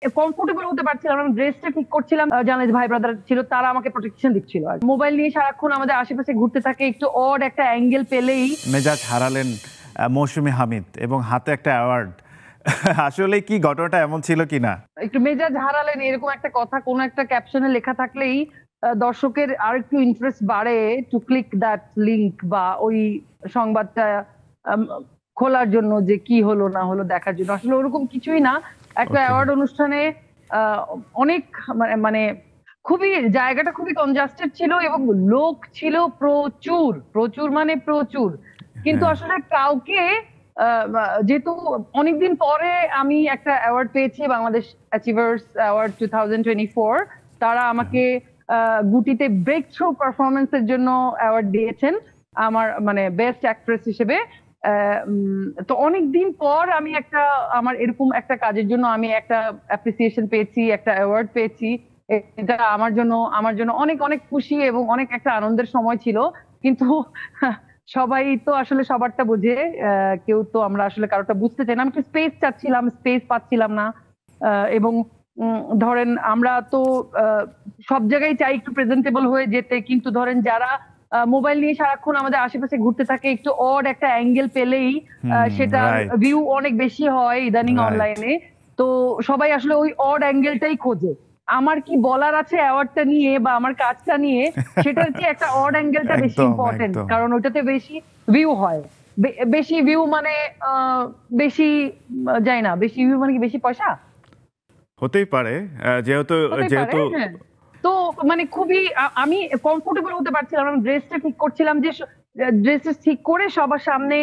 Comfortable হতে পারছিলাম না, ড্রেসটা ঠিক করছিলাম। জার্নালিস্ট ভাই ব্রাদার ছিল, তারা আমাকে প্রোটেকশন দিচ্ছিল। আর মোবাইল নিয়ে সারাক্ষণ আমাদের আশেপাশে ঘুরতে থাকে, একটু অড একটা অ্যাঙ্গেল পেলেই মেজাজ হারালেন মৌসুমী হামিদ এবং হাতে একটা অ্যাওয়ার্ড। আসলে কি ঘটনাটা এমন ছিল কিনা? একটু মেজাজ হারালেন এরকম একটা কথা কোন একটা ক্যাপশনে লেখা থাকলেই দর্শকের আর একটু ইন্টারেস্ট বাড়ে টু ক্লিক দ্যাট লিংক বা ওই সংবাদটা আম, খোলার জন্য, যে কি হলো না হলো দেখার জন্য। আসলে ওরকম কিছুই না। একটা অ্যাওয়ার্ড অনুষ্ঠানে আহ, অনেক মানে খুবই জায়গাটা খুবই কনজাস্টেড ছিল এবং লোক ছিল প্রচুর প্রচুর, মানে প্রচুর। কিন্তু হ্যাঁ, আসলে কাউকে যেহেতু অনেকদিন পরে আমি একটা অ্যাওয়ার্ড পেয়েছি, বাংলাদেশ অ্যাচিভার্স অ্যাওয়ার্ড 2024, তারা আমাকে গুটিতে ব্রেক থ্রু পারফরমেন্সের জন্য অ্যাওয়ার্ড দিয়েছেন আমার মানে বেস্ট অ্যাক্ট্রেস হিসেবে। তো অনেকদিন পর আমি একটা আমার এরকম একটা কাজের জন্য আমি একটা অ্যাপ্রিসিয়েশন পেয়েছি, একটা অ্যাওয়ার্ড পেয়েছি। এটা আমার জন্য অনেক অনেক খুশি এবং অনেক একটা আনন্দের সময় ছিল। কিন্তু সবাই তো আসলে সবারটা বোঝে, কেউ তো আমরা আসলে কারোটা বুঝতে চাই না। আমি একটু স্পেস চাচ্ছিলাম, স্পেস পাচ্ছিলাম না। এবং ধরেন আমরা তো সব জায়গায় চাই একটু প্রেজেন্টেবল হয়ে যেতে, কিন্তু ধরেন যারা মোবাইল নিয়ে সারাক্ষণ আমাদের আশেপাশে ঘুরতে থাকে, একটু অড একটা অ্যাঙ্গেল পেলেই সেটার রাইট, ভিউ অনেক বেশি হয় ইদানিং রাইট। অনলাইনে। তো সবাই আসলে ওই অড অ্যাঙ্গেলটাই খোঁজে। আমার কি বলার আছে অ্যাওয়ার্ডটা নিয়ে বা আমার কাজটা নিয়ে, সেটার চেয়ে একটা অড অ্যাঙ্গেলটা বেশি একদম, ইম্পর্টেন্ট, একদম। কারণ ওইটাতে বেশি ভিউ হয়। বেশি ভিউ মানে বেশি যাই না, বেশি ভিউ মানে কি বেশি পয়সা হতেই পারে, যেহেতু হতেই পারে। যেহেতু হ্যাঁ, তো মানে খুবই আমি কমফোর্টেবল হতে পারছিলাম না। ড্রেসটা ঠিক করছিলাম, যে ড্রেসটা ঠিক করে সবার সামনে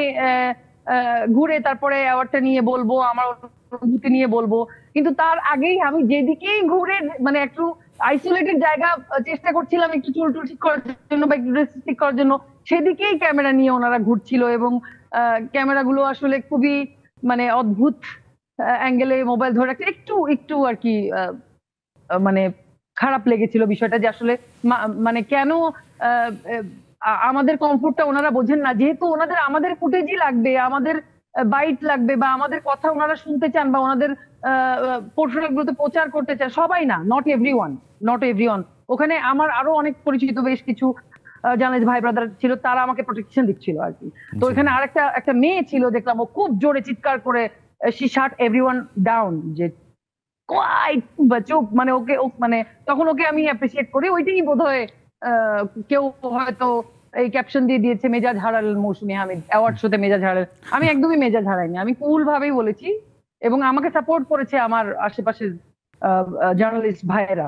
ঘুরে তারপরে অ্যাওয়ার্ডটা নিয়ে বলবো, আমার অনুভূতি নিয়ে বলবো। কিন্তু তার আগেই আমি যেদিকেই ঘুরে মানে একটু আইসোলেটেড জায়গা চেষ্টা করছিলাম একটু চুল টুল ঠিক করার জন্য বা একটু ড্রেস ঠিক করার জন্য, সেদিকেই ক্যামেরা নিয়ে ওনারা ঘুরছিল। এবং ক্যামেরাগুলো আসলে খুবই মানে অদ্ভুত অ্যাঙ্গেলে মোবাইল ধরে রাখছে, একটু একটু আর কি মানে খারাপ লেগেছিল বিষয়টা, যে আসলে মানে কেন আহ, আমাদের কমফোর্টটা ওনারা বোঝেন না, যেহেতু ওনাদের আমাদের ফুটেজই লাগবে, আমাদের বাইট লাগবে বা আমাদের কথা ওনারা শুনতে চান বা ওনাদের পোর্টফোলিওগুলোতে প্রচার করতে চান। সবাই না, নট এভরিওয়ান, নট এভরিওয়ান। ওখানে আমার আরো অনেক পরিচিত বেশ কিছু জার্নালিস্ট ভাই ব্রাদার ছিল, তারা আমাকে প্রোটেকশন দিচ্ছিল আর কি। তো জি, এখানে আরেকটা একটা মেয়ে ছিল, দেখলাম ও খুব জোরে চিৎকার করে শি শাট এভরিওয়ান ডাউন, যে কোয়াইট বা চুপ, মানে ওকে মানে তখন ওকে আমি অ্যাপ্রিসিয়েট করি। ওইটাই বোধহয় আহ, কেউ হয়তো এই ক্যাপশন দিয়ে দিয়েছে মেজাজ হারালেন মৌসুমী হামিদ, অ্যাওয়ার্ড শোতে মেজাজ হারালেন। আমি একদমই মেজাজ হারাইনি, আমি কুল ভাবেই বলেছি এবং আমাকে সাপোর্ট করেছে আমার আশেপাশের জার্নালিস্ট ভাইয়েরা।